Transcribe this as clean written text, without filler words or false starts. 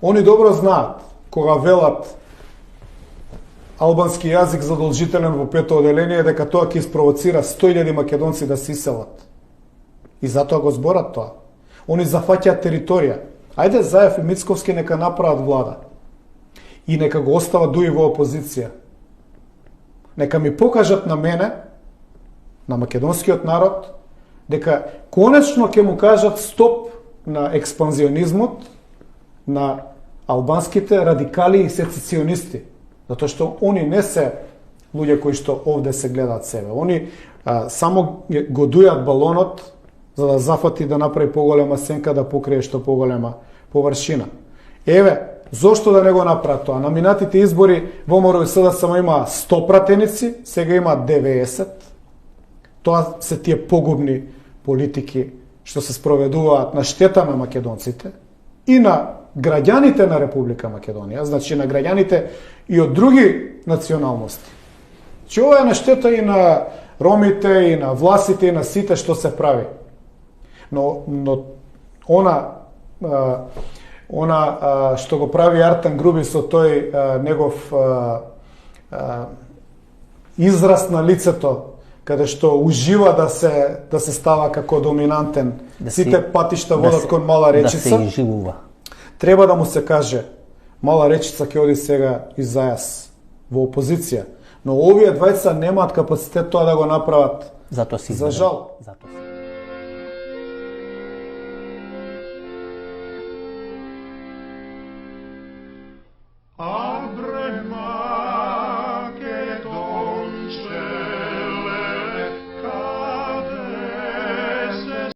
Они добро знаат кога велат албански јазик задолжителен во пето оделение, дека тоа ќе испровоцира 100.000 македонци да се иселат. И затоа го зборат тоа. Они зафаќаат територија. Ајде Заев и Мицковски нека направат влада. И нека го остават Дуи во опозиција. Нека ми покажат на мене, на македонскиот народ, дека конечно ќе му кажат стоп на експанзионизмот, на албанските радикали и сецесионисти. Затоа што они не се луѓе кои што овде се гледаат себе. Они само го дујат балонот за да зафати да направи поголема сенка, да покрие што поголема површина. Еве, зошто да не го направат тоа? На минатите избори во МРОСД само има 100 пратеници, сега има 90. Тоа се тие погубни политики што се спроведуваат на штета на македонците и на граѓаните на Република Македонија, значи на граѓаните и од други националности. Че ова е на штета и на ромите, и на власите, и на сите што се прави. Но што го прави Артан Груби со тој негов израз на лицето, каде што ужива да се става како доминантен, сите патишта водат кон Мала Речица. Да се изживува. Треба да му се каже, Мала Речица ќе оди сега и Зајас во опозиција, но овие двајца немаат капацитет тоа да го направат. Затоа си за жал. Затоа.